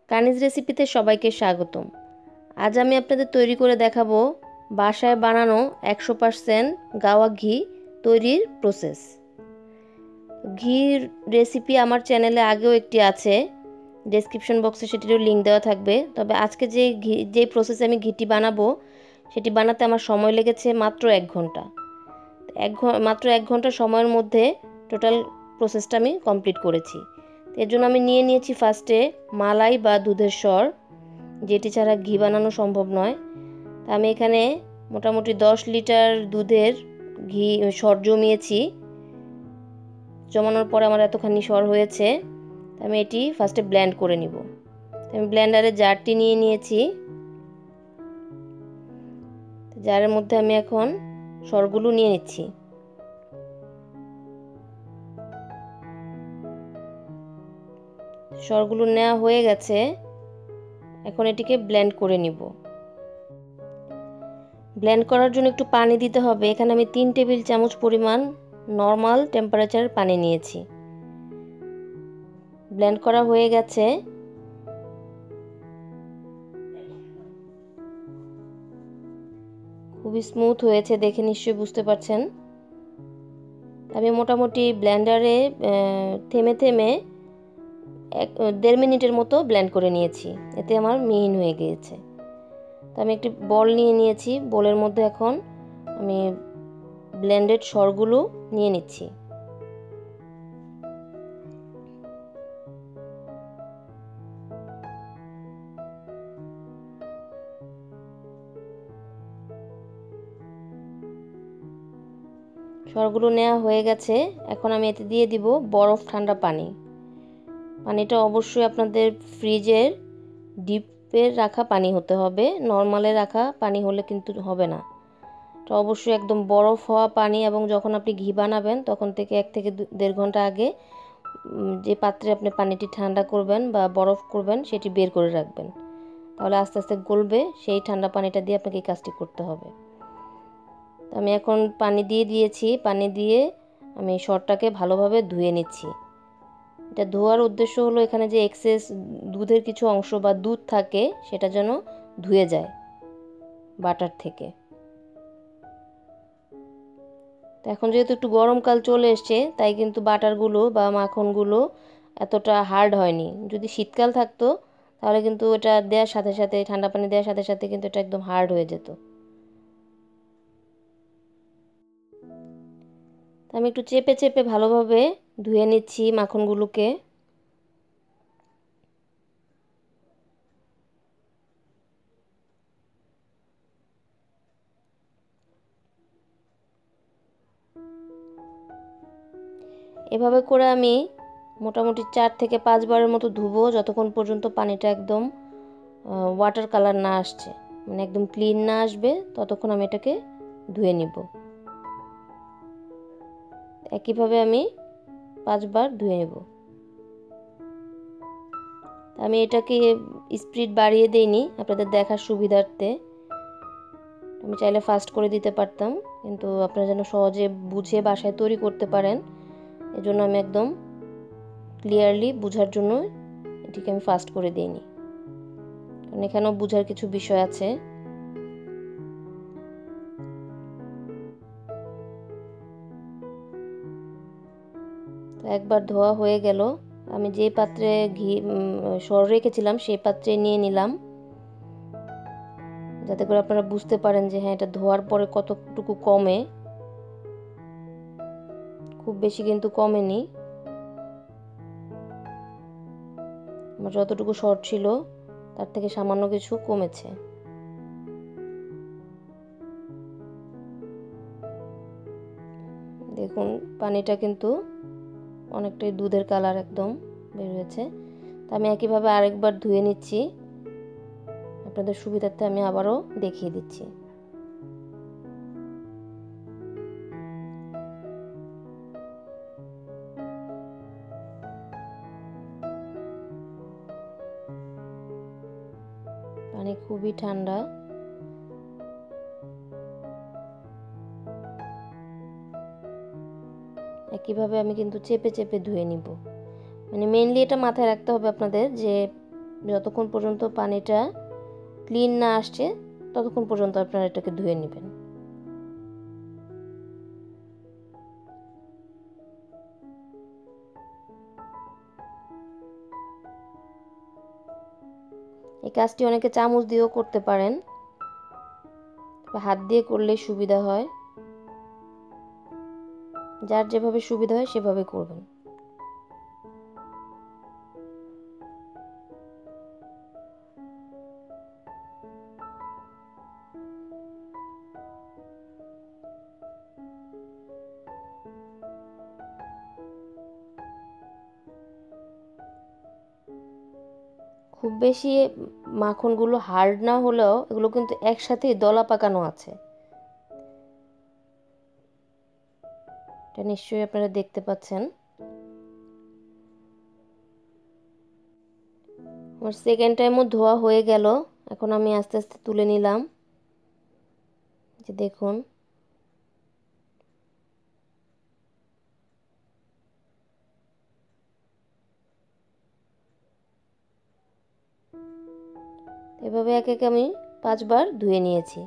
কানিজ রেসিপিতে সবাইকে স্বাগতম। আজ আমি আপনাদের তৈরি করে দেখাবো বাসায় বানানো 100% গাওয়া ঘি তৈরির প্রসেস। ঘির রেসিপি আমার চ্যানেলে আগেও একটি আছে, ডেসক্রিপশন বক্সে সেটিরও লিঙ্ক দেওয়া থাকবে। তবে আজকে যে প্রসেসে আমি ঘিটি বানাবো সেটি বানাতে আমার সময় লেগেছে মাত্র 1 ঘন্টা। মাত্র 1 ঘন্টা সময়ের মধ্যে টোটাল প্রসেসটা আমি কমপ্লিট করেছি। এর জন্য আমি নিয়েছি ফার্স্টে মালাই বা দুধের সর, যেটি ছাড়া ঘি বানানো সম্ভব নয়। তা আমি এখানে মোটামুটি 10 লিটার দুধের সর জমিয়েছি। জমানোর পরে আমার এতখানি সর হয়েছে। আমি এটি ফার্স্টে ব্লেন্ড করে নিব। আমি ব্লেন্ডারে জারটি নিয়ে নিয়েছি। জারের মধ্যে আমি এখন সরগুলো নিয়ে নিচ্ছি। সরগুলো নেওয়া হয়ে গেছে, এখন এটিকে ব্লেন্ড করে নিব। ব্লেন্ড করার জন্য একটু পানি দিতে হবে। এখানে আমি 3 টেবিল চামচ পরিমাণ নর্মাল টেম্পারেচার পানি নিয়েছি। ব্লেন্ড করা হয়ে গেছে। খুবই স্মুথ হয়েছে, দেখে নিশ্চয়ই বুঝতে পারছেন। আমি মোটামুটি ব্লেন্ডারে থেমে থেমে 1.5 মিনিটের মতো ব্লেন্ড করে নিয়েছি। এতে আমার মিহিন হয়ে গিয়েছে। তো আমি একটি বল নিয়ে নিয়েছি। বলের মধ্যে এখন আমি ব্লেন্ডেড সরগুলো নিয়ে নিচ্ছি। সরগুলো নেওয়া হয়ে গেছে, এখন আমি এতে দিয়ে দিব বরফ ঠান্ডা পানি। পানিটা অবশ্যই আপনাদের ফ্রিজের ডিপে রাখা পানি হতে হবে, নর্মালে রাখা পানি হলে কিন্তু হবে না। এটা অবশ্যই একদম বরফ হওয়া পানি, এবং যখন আপনি ঘি বানাবেন তখন থেকে 1 থেকে 1.5 ঘন্টা আগে যে পাত্রে আপনি পানিটি ঠান্ডা করবেন বা বরফ করবেন সেটি বের করে রাখবেন, তাহলে আস্তে আস্তে গলবে। সেই ঠান্ডা পানিটা দিয়ে আপনাকে এই কাজটি করতে হবে। আমি এখন পানি দিয়ে দিয়েছি। পানি দিয়ে আমি সরটাকে ভালোভাবে ধুয়ে নিচ্ছি। এটা ধোয়ার উদ্দেশ্য হলো এখানে যে এক্সেস দুধের কিছু অংশ বা দুধ থাকে সেটা যেন ধুয়ে যায় বাটার থেকে। তো এখন যেহেতু একটু গরমকাল চলে এসছে, তাই কিন্তু বাটারগুলো বা মাখনগুলো এতটা হার্ড হয়নি। যদি শীতকাল থাকতো তাহলে কিন্তু এটা দেওয়ার সাথে সাথে, ঠান্ডা পানি দেওয়ার সাথে সাথে কিন্তু এটা একদম হার্ড হয়ে যেত। আমি একটু চেপে চেপে ভালোভাবে ধুয়ে নিচ্ছি মাখনগুলোকে। এভাবে করে আমি মোটামুটি 4 থেকে 5 বারের মতো ধুবো, যতক্ষণ পর্যন্ত পানিটা একদম ওয়াটার কালার না আসছে, মানে একদম ক্লিন না আসবে, ততক্ষণ আমি এটাকে ধুয়ে নিব। একইভাবে আমি 5 বার ধুয়ে নেব। আমি এটাকে স্পিড বাড়িয়ে দেইনি আপনাদের দেখার সুবিধার্থে। আমি চাইলে ফাস্ট করে দিতে পারতাম, কিন্তু আপনারা যেন সহজে বুঝে বাসায় তৈরি করতে পারেন, এজন্য আমি একদম ক্লিয়ারলি বোঝার জন্য এটিকে আমি ফাস্ট করে দিইনি, কারণ এখানেও বোঝার কিছু বিষয় আছে। একবার ধোয়া হয়ে গেল। আমি যে পাত্রে সর রেখেছিলাম সেই পাত্রে নিয়ে নিলাম, যাতে করে আপনারা বুঝতে পারেন যে হ্যাঁ, এটা ধোয়ার পরে কতটুকু কমে। খুব বেশি কিন্তু কমেনি, আমার যতটুকু সর ছিল তার থেকে সামান্য কিছু কমেছে। দেখুন পানিটা কিন্তু অনেকটাই দুধের কালার একদম বের হয়েছে। তা আমি একইভাবে আরেকবার ধুয়ে নিচ্ছি, আপনাদের সুবিধার্থে আমি আবারও দেখিয়ে দিচ্ছি। পানি খুবই ঠান্ডা। একইভাবে আমি কিন্তু চেপে চেপে ধুয়ে নিব। মানে মেইনলি এটা মাথায় রাখতে হবে আপনাদের যে যতক্ষণ পর্যন্ত পানিটা ক্লিন না আসছে ততক্ষণ পর্যন্ত আপনারা এটাকে ধুয়ে নেবেন। এই কাজটি অনেকে চামচ দিয়েও করতে পারেন, হাত দিয়ে করলে সুবিধা হয়। যার যেভাবে সুবিধা হয় সেভাবে করবেন। খুব বেশি মাখনগুলো হার্ড না হলেও এগুলো কিন্তু একসাথেই দলা পাকানো আছে, এটা নিশ্চয়ই আপনারা দেখতে পাচ্ছেন। আমার সেকেন্ড টাইমও ধোয়া হয়ে গেল। এখন আমি আস্তে আস্তে তুলে নিলাম, যে দেখুন এভাবে এক এক আমি 5বার ধুয়ে নিয়েছি।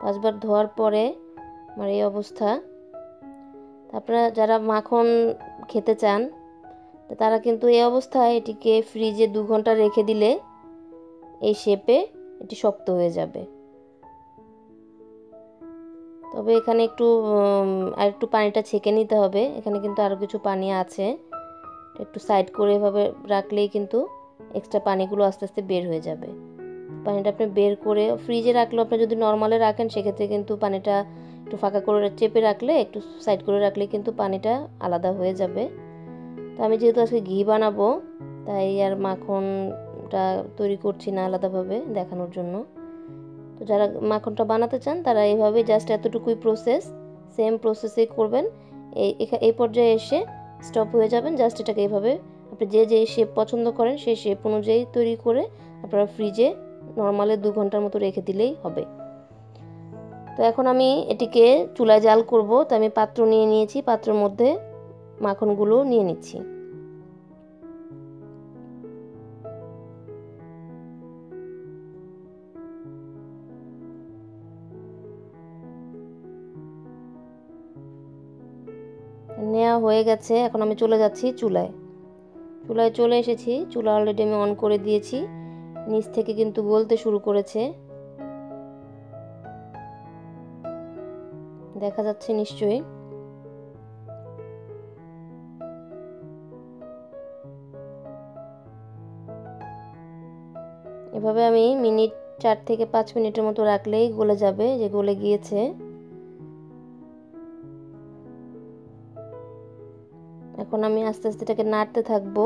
5বার ধোয়ার পরে আমার এই অবস্থা। আপনারা যারা মাখন খেতে চান তারা কিন্তু এই অবস্থায় এটিকে ফ্রিজে 2 ঘন্টা রেখে দিলে এই শেপে এটি শক্ত হয়ে যাবে। তবে এখানে আর একটু পানিটা ছেঁকে নিতে হবে। এখানে কিন্তু আরও কিছু পানি আছে, একটু সাইড করে এভাবে রাখলেই কিন্তু এক্সট্রা পানিগুলো আস্তে আস্তে বের হয়ে যাবে। পানিটা আপনি বের করে ফ্রিজে রাখলেও, আপনি যদি নর্মালে রাখেন সেক্ষেত্রে কিন্তু পানিটা একটু ফাঁকা করে চেপে রাখলে, একটু সাইড করে রাখলে কিন্তু পানিটা আলাদা হয়ে যাবে। তো আমি যেহেতু আজকে ঘি বানাবো তাই আর মাখনটা তৈরি করছি না আলাদাভাবে দেখানোর জন্য। তো যারা মাখনটা বানাতে চান তারা এইভাবে জাস্ট এতটুকুই প্রসেস, সেম প্রসেসেই করবেন। এই পর্যায়ে এসে স্টপ হয়ে যাবেন। জাস্ট এটাকে এইভাবে আপনি যে শেপ পছন্দ করেন সেই শেপ অনুযায়ী তৈরি করে আপনারা ফ্রিজে নর্মালে 2 ঘন্টার মতো রেখে দিলেই হবে। তো এখন আমি এটিকে চুলায় জাল করব। তো আমি পাত্র নিয়ে নিয়েছি, পাত্রের মধ্যে মাখনগুলো নিয়ে নিচ্ছি। নেওয়া হয়ে গেছে, এখন আমি চলে যাচ্ছি চুলায়। চলে এসেছি। চুলা অলরেডি আমি অন করে দিয়েছি। নিচ থেকে কিন্তু গলতে শুরু করেছে, দেখা যাচ্ছে নিশ্চয়ই। এভাবে আমি 4 থেকে 5 মিনিটের মতো রাখলেই গলে যাবে, যে গলে গিয়েছে। এখন আমি আস্তে আস্তে এটাকে নাড়তে থাকবো,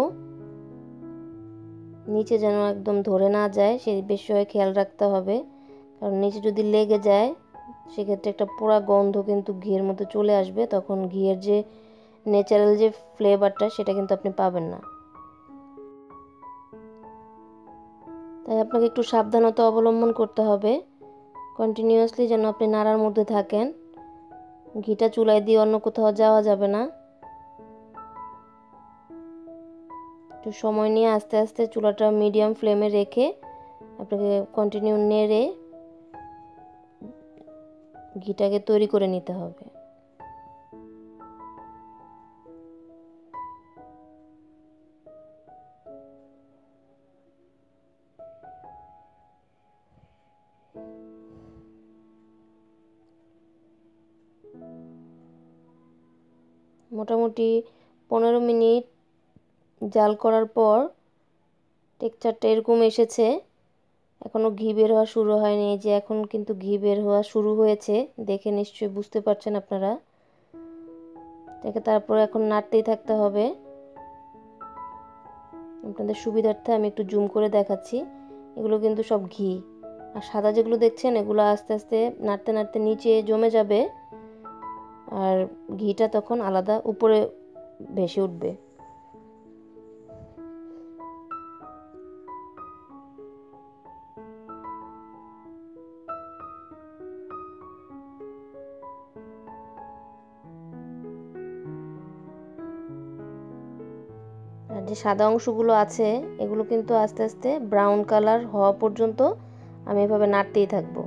নিচে যেন একদম ধরে না যায় সেই বিষয়ে খেয়াল রাখতে হবে। কারণ নিচে যদি লেগে যায় সেক্ষেত্রে একটা পোড়া গন্ধ কিন্তু ঘিয়ের মধ্যে চলে আসবে, তখন ঘিয়ের যে ন্যাচারাল যে ফ্লেভারটা সেটা কিন্তু আপনি পাবেন না। তাই আপনাকে একটু সাবধানতা অবলম্বন করতে হবে, কন্টিনিউয়াসলি যেন আপনি নাড়ার মধ্যে থাকেন। ঘিটা চুলায় দিয়ে অন্য কোথাও যাওয়া যাবে না। একটু সময় নিয়ে আস্তে আস্তে চুলাটা মিডিয়াম ফ্লেমে রেখে আপনাকে কন্টিনিউ নেড়ে ঘিটাকে তৈরি করে নিতে হবে। মোটামুটি 15 মিনিট জাল করার পর টেক্সচারটা এরকম এসেছে। এখনও ঘি বের হওয়া শুরু হয়নি, যে এখন কিন্তু ঘি বের হওয়া শুরু হয়েছে, দেখে নিশ্চয়ই বুঝতে পারছেন আপনারা। এটাকে তারপরে এখন নাড়তেই থাকতে হবে। আপনাদের সুবিধার্থে আমি একটু জুম করে দেখাচ্ছি। এগুলো কিন্তু সব ঘি, আর সাদা যেগুলো দেখছেন এগুলো আস্তে আস্তে নাড়তে নাড়তে নিচে জমে যাবে, আর ঘিটা তখন আলাদা উপরে ভেসে উঠবে। আর যে সাদা অংশগুলো আছে এগুলো কিন্তু আস্তে আস্তে ব্রাউন কালার হওয়া পর্যন্ত আমি এভাবে নাড়তেই থাকবো।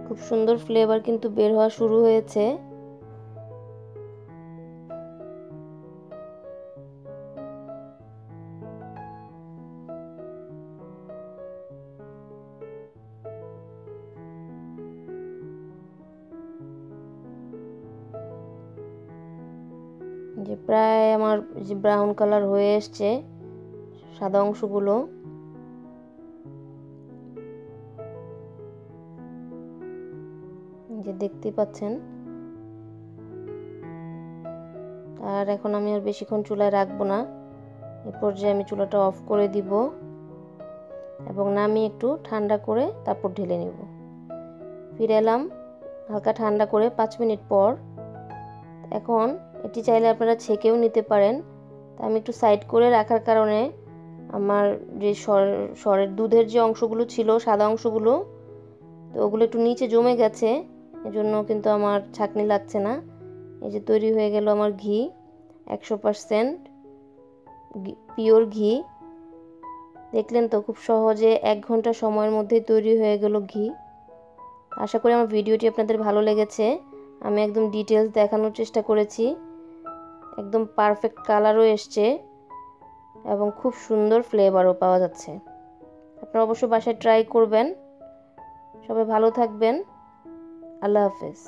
খুব সুন্দর ফ্লেভার কিন্তু বের হওয়া শুরু হয়েছে। যে প্রায় আমার যে ব্রাউন কালার হয়ে এসছে সাদা অংশগুলো, যে দেখতে পাচ্ছেন। আর এখন আমি আর বেশিক্ষণ চুলায় রাখবো না, এই পর্যায়ে আমি চুলাটা অফ করে দিব এবং নামিয়ে একটু ঠান্ডা করে তারপর ঢেলে নিব। ফিরে এলাম হালকা ঠান্ডা করে 5 মিনিট পর। এখন এটি চাইলে আপনারা ছেঁকেও নিতে পারেন। তা আমি একটু সাইড করে রাখার কারণে আমার যে সরের দুধের যে অংশগুলো ছিল সাদা অংশগুলো, তো ওগুলো একটু নিচে জমে গেছে, এজন্য কিন্তু আমার ছাঁকনি লাগছে না। এই যে তৈরি হয়ে গেল আমার ঘি, 100% পিওর ঘি। দেখলেন তো খুব সহজে 1 ঘন্টা সময়ের মধ্যেই তৈরি হয়ে গেল ঘি। আশা করি আমার ভিডিওটি আপনাদের ভালো লেগেছে। আমি একদম ডিটেলস দেখানোর চেষ্টা করেছি, একদম পারফেক্ট কালারও এসছে এবং খুব সুন্দর ফ্লেভারও পাওয়া যাচ্ছে। আপনারা অবশ্যই বাসায় ট্রাই করবেন। সবাই ভালো থাকবেন। আল্লাহ হাফেজ।